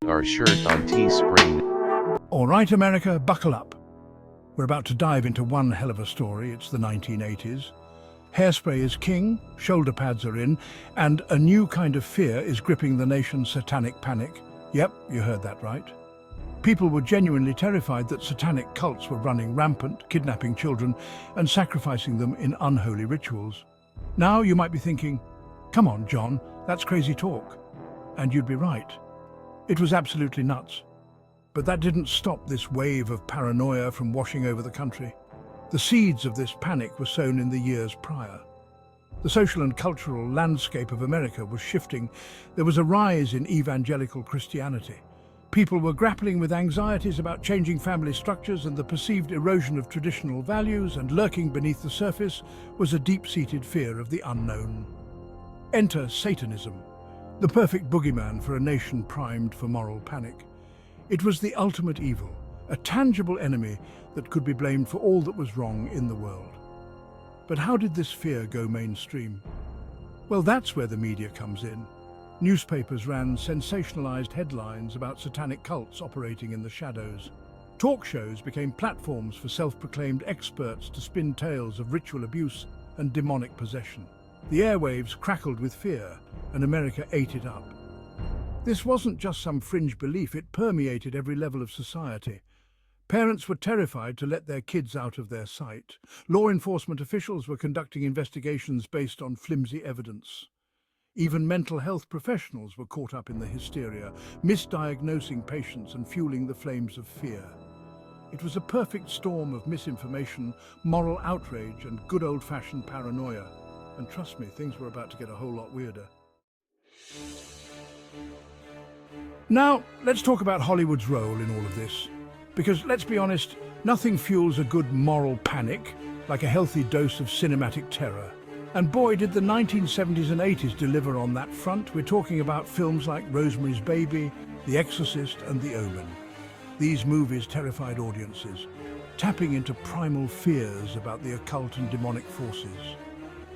our shirt on Teespring. All right, America, buckle up. We're about to dive into one hell of a story. It's the 1980s. Hairspray is king, shoulder pads are in, and a new kind of fear is gripping the nation's satanic panic. Yep, you heard that right. People were genuinely terrified that satanic cults were running rampant, kidnapping children and sacrificing them in unholy rituals. Now you might be thinking, come on, John, that's crazy talk. And you'd be right. It was absolutely nuts. But that didn't stop this wave of paranoia from washing over the country. The seeds of this panic were sown in the years prior. The social and cultural landscape of America was shifting. There was a rise in evangelical Christianity. People were grappling with anxieties about changing family structures and the perceived erosion of traditional values, and lurking beneath the surface was a deep-seated fear of the unknown. Enter Satanism, the perfect boogeyman for a nation primed for moral panic. It was the ultimate evil, a tangible enemy that could be blamed for all that was wrong in the world. But how did this fear go mainstream? Well, that's where the media comes in. Newspapers ran sensationalized headlines about satanic cults operating in the shadows. Talk shows became platforms for self-proclaimed experts to spin tales of ritual abuse and demonic possession. The airwaves crackled with fear, and America ate it up. This wasn't just some fringe belief, it permeated every level of society. Parents were terrified to let their kids out of their sight. Law enforcement officials were conducting investigations based on flimsy evidence. Even mental health professionals were caught up in the hysteria, misdiagnosing patients and fueling the flames of fear. It was a perfect storm of misinformation, moral outrage, and good old-fashioned paranoia. And trust me, things were about to get a whole lot weirder. Now, let's talk about Hollywood's role in all of this. Because, let's be honest, nothing fuels a good moral panic like a healthy dose of cinematic terror. And boy, did the 1970s and 80s deliver on that front. We're talking about films like Rosemary's Baby, The Exorcist, and The Omen. These movies terrified audiences, tapping into primal fears about the occult and demonic forces.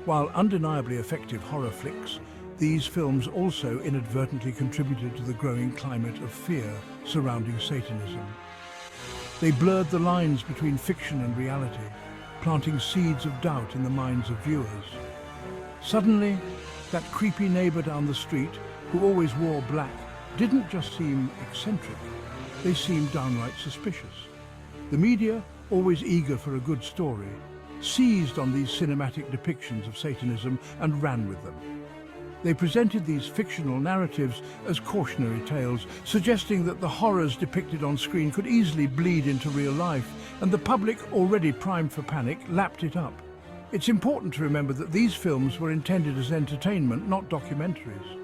While undeniably effective horror flicks, these films also inadvertently contributed to the growing climate of fear surrounding Satanism. They blurred the lines between fiction and reality, planting seeds of doubt in the minds of viewers. Suddenly, that creepy neighbor down the street, who always wore black, didn't just seem eccentric, they seemed downright suspicious. The media, always eager for a good story, seized on these cinematic depictions of Satanism and ran with them. They presented these fictional narratives as cautionary tales, suggesting that the horrors depicted on screen could easily bleed into real life, and the public, already primed for panic, lapped it up. It's important to remember that these films were intended as entertainment, not documentaries.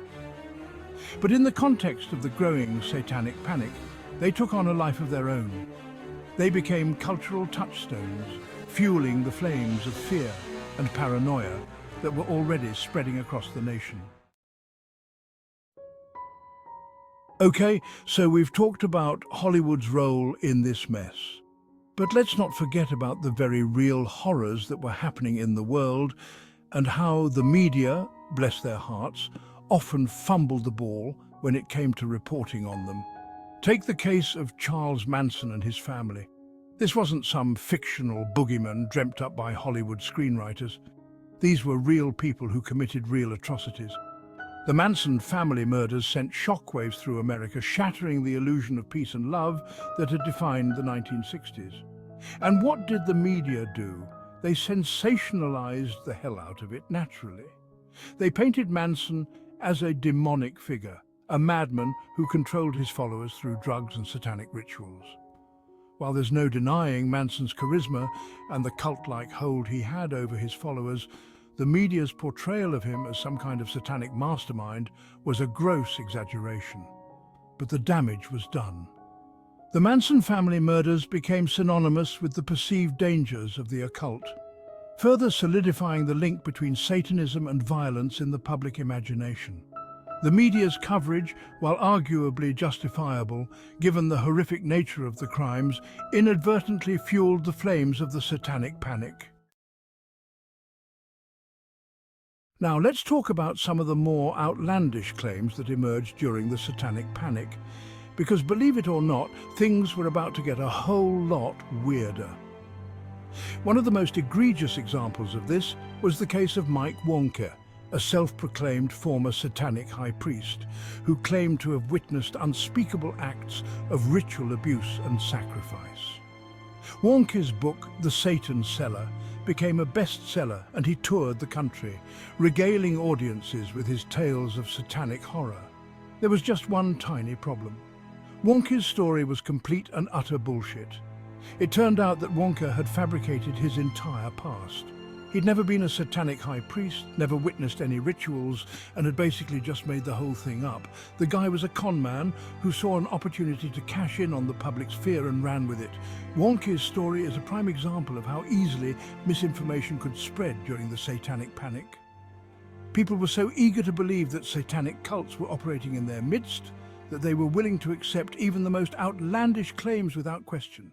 But in the context of the growing satanic panic, they took on a life of their own. They became cultural touchstones, fueling the flames of fear and paranoia that were already spreading across the nation. Okay, so we've talked about Hollywood's role in this mess. But let's not forget about the very real horrors that were happening in the world, and how the media, bless their hearts, often fumbled the ball when it came to reporting on them. Take the case of Charles Manson and his family. This wasn't some fictional boogeyman dreamt up by Hollywood screenwriters. These were real people who committed real atrocities. The Manson family murders sent shockwaves through America, shattering the illusion of peace and love that had defined the 1960s. And what did the media do? They sensationalized the hell out of it, naturally. They painted Manson as a demonic figure, a madman who controlled his followers through drugs and satanic rituals. While there's no denying Manson's charisma and the cult-like hold he had over his followers, the media's portrayal of him as some kind of satanic mastermind was a gross exaggeration. But the damage was done. The Manson family murders became synonymous with the perceived dangers of the occult, further solidifying the link between Satanism and violence in the public imagination. The media's coverage, while arguably justifiable, given the horrific nature of the crimes, inadvertently fueled the flames of the Satanic Panic. Now let's talk about some of the more outlandish claims that emerged during the Satanic Panic, Because believe it or not, things were about to get a whole lot weirder. One of the most egregious examples of this was the case of Mike Warnke, a self-proclaimed former satanic high priest who claimed to have witnessed unspeakable acts of ritual abuse and sacrifice. Warnke's book, The Satan Cellar, became a bestseller, and he toured the country, regaling audiences with his tales of satanic horror. There was just one tiny problem. Warnke's story was complete and utter bullshit. It turned out that Warnke had fabricated his entire past. He'd never been a satanic high priest, never witnessed any rituals, and had basically just made the whole thing up. The guy was a con man who saw an opportunity to cash in on the public's fear and ran with it. Warnke's story is a prime example of how easily misinformation could spread during the Satanic Panic. People were so eager to believe that satanic cults were operating in their midst that they were willing to accept even the most outlandish claims without question.